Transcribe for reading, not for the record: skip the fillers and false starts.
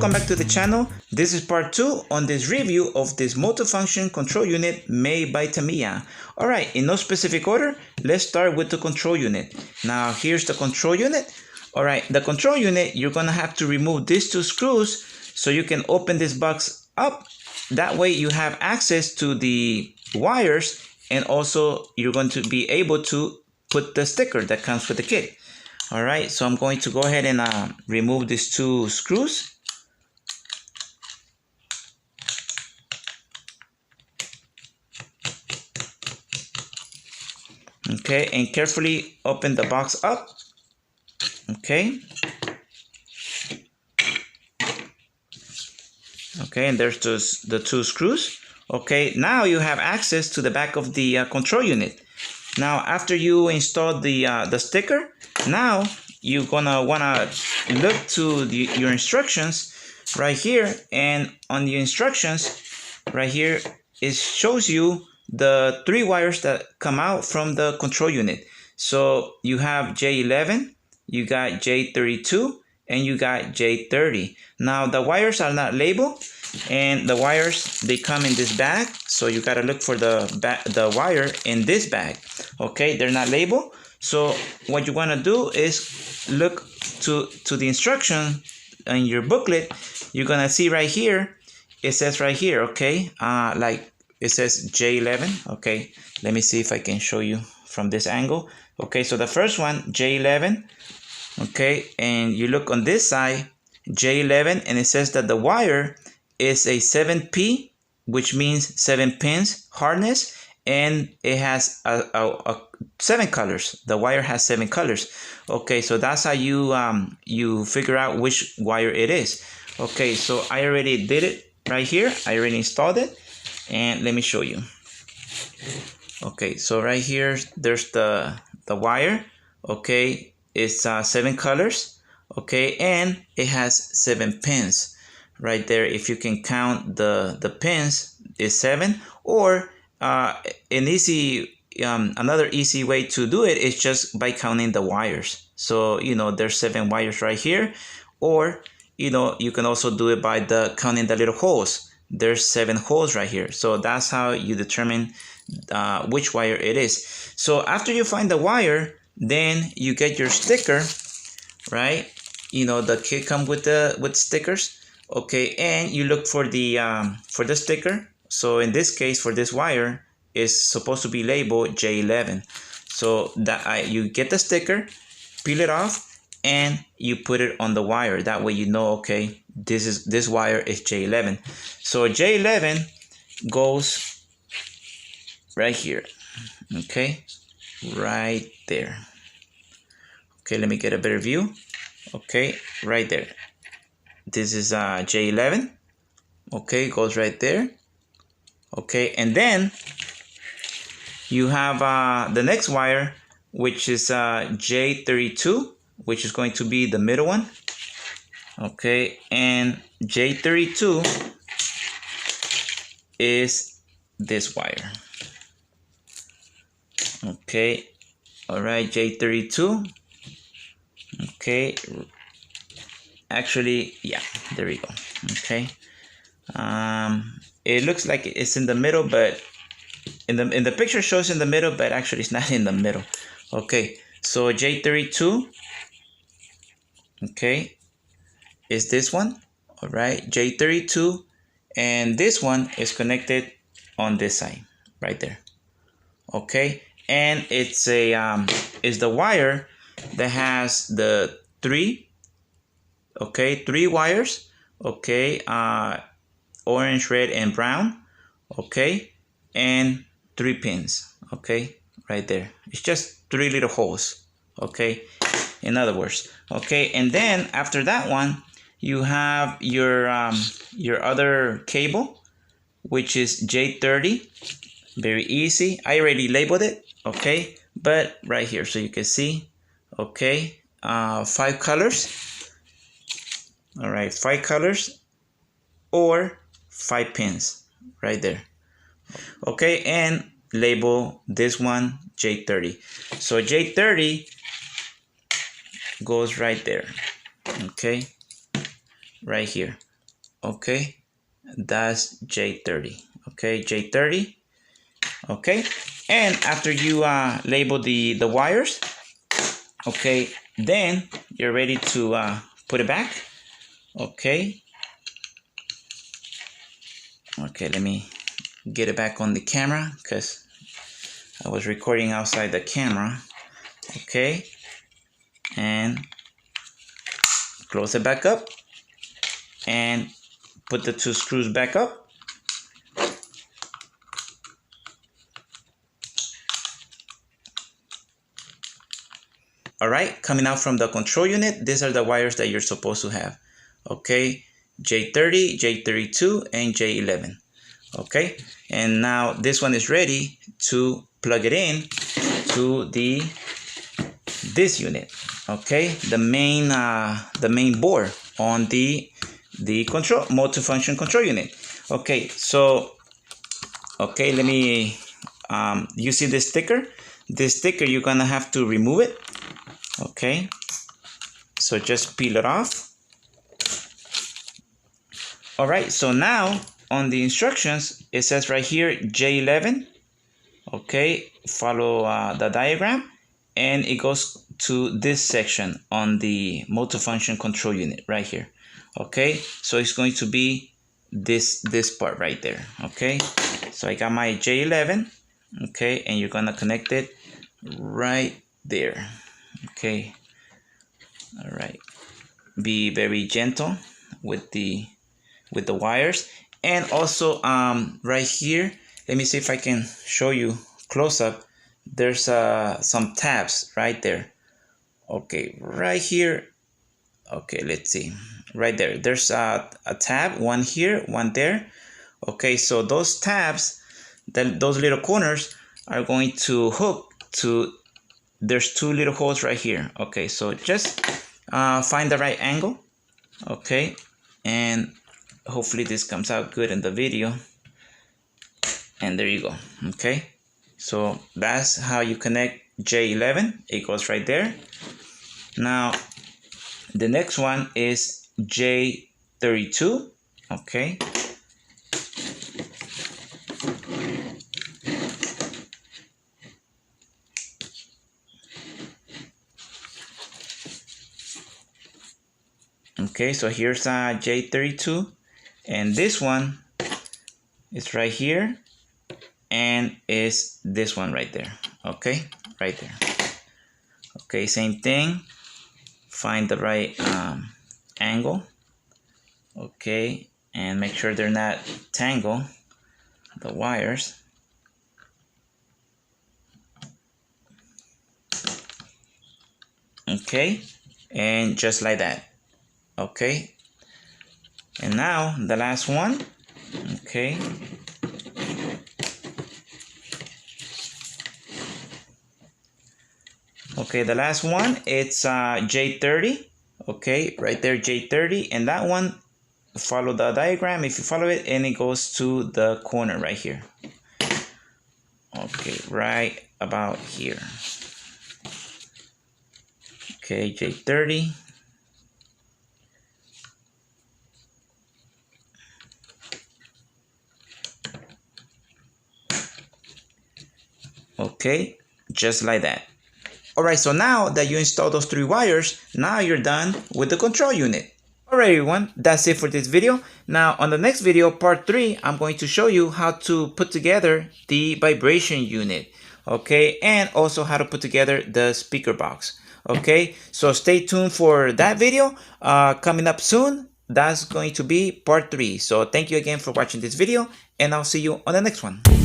welcome back to the channel. This is part 2 on this review of this multifunction control unit made by Tamiya. Alright, in no specific order, let's start with the control unit. Now here's the control unit. Alright, the control unit, you're gonna have to remove these 2 screws so you can open this box up. That way you have access to the wires, and also you're going to be able to put the sticker that comes with the kit. Alright, so I'm going to go ahead and remove these 2 screws. Okay, and carefully open the box up. Okay. Okay, and there's the 2 screws. Okay, now you have access to the back of the control unit. Now, after you install the sticker, now you're gonna wanna look to your instructions right here, and on the instructions right here, it shows you the 3 wires that come out from the control unit. So you have J11, you got J32, and you got J30. Now the wires are not labeled, and the wires, they come in this bag, so you gotta look for the wire in this bag. Okay, they're not labeled. So what you want to do is look to the instruction in your booklet. You're gonna see right here, it says right here, okay, like it says J11. Okay, let me see if I can show you from this angle. Okay, so the first one, J11. Okay, and you look on this side, J11, and it says that the wire is a 7P, which means 7 pins hardness, and it has a 7 colors. The wire has 7 colors. Okay, so that's how you figure out which wire it is. Okay, so I already did it right here. I already installed it, and let me show you. Okay, so right here, there's the wire. Okay, it's 7 colors. Okay, and it has 7 pins right there. If you can count the pins, is 7. Or another easy way to do it is just by counting the wires. So there's 7 wires right here, or you can also do it by counting the little holes. There's 7 holes right here. So that's how you determine which wire it is. So after you find the wire, then you get your sticker, right? The kit comes with stickers. Okay, and you look for the sticker. So in this case, for this wire, is supposed to be labeled J11. So that you get the sticker, peel it off, and you put it on the wire. That way you know, okay, this wire is J11. So J11 goes right here. Okay, right there. Okay, let me get a better view. Okay, right there. This is J11. Okay, goes right there. Okay, and then you have the next wire, which is J32, which is going to be the middle one. Okay, and J32 is this wire. Okay, all right, J32. Okay, actually, yeah, there we go. Okay, it looks like it's in the middle, but in the picture shows in the middle, but actually it's not in the middle. Okay, so J32, okay, is this one. All right, J32, and this one is connected on this side right there. Okay, and it's is the wire that has the 3 wires. Okay, orange, red, and brown. Okay, and 3 pins. Okay, right there. It's just 3 little holes. Okay, in other words. Okay, and then after that one, you have your other cable, which is J30. Very easy. I already labeled it. Okay, but right here, so you can see. Okay, 5 colors. All right, 5 colors, or 5 pins right there. Okay, and label this one J30. So J30 goes right there. Okay, right here. Okay, that's J30. Okay, J30. Okay, and after you label the wires, okay, then you're ready to put it back. Okay, let me get it back on the camera because I was recording outside the camera. Okay, and close it back up and put the 2 screws back up. All right, coming out from the control unit, these are the wires that you're supposed to have. Okay, J30, J32, and J11. Okay, and now this one is ready to plug it in to this unit. Okay, the main board on the control multifunction control unit. Okay, so let me you see this sticker? This sticker, you're gonna have to remove it. Okay, so just peel it off. All right, so now on the instructions, it says right here J11. Okay, follow the diagram, and it goes to this section on the multifunction control unit right here. Okay, so it's going to be this part right there. Okay, so I got my J11. Okay, and you're gonna connect it right there. Okay, all right, be very gentle with the wires. And also right here, let me see if I can show you close up. There's some tabs right there. Okay, right here. Okay, let's see, right there, there's a tab, one here, one there. Okay, so those tabs, those little corners are going to hook to, there's 2 little holes right here. Okay, so just find the right angle. Okay, and hopefully this comes out good in the video. And there you go. Okay, so that's how you connect J11. It goes right there. Now the next one is J32. Okay, okay, so here's J32, and this one is right here, and is this one right there. Okay, right there. Okay, same thing, find the right angle. Okay, and make sure they're not tangled, the wires. Okay, and just like that. Okay, and now the last one. Okay, okay, the last one, it's J30. Okay, right there, J30, and that one, follow the diagram if you follow it, and it goes to the corner right here. Okay, right about here. Okay, J30. Okay, just like that. Alright, so now that you install those 3 wires, now you're done with the control unit. Alright everyone, that's it for this video. Now on the next video, part 3, I'm going to show you how to put together the vibration unit. Okay, and also how to put together the speaker box. Okay, so stay tuned for that video coming up soon. That's going to be part 3. So thank you again for watching this video, and I'll see you on the next one.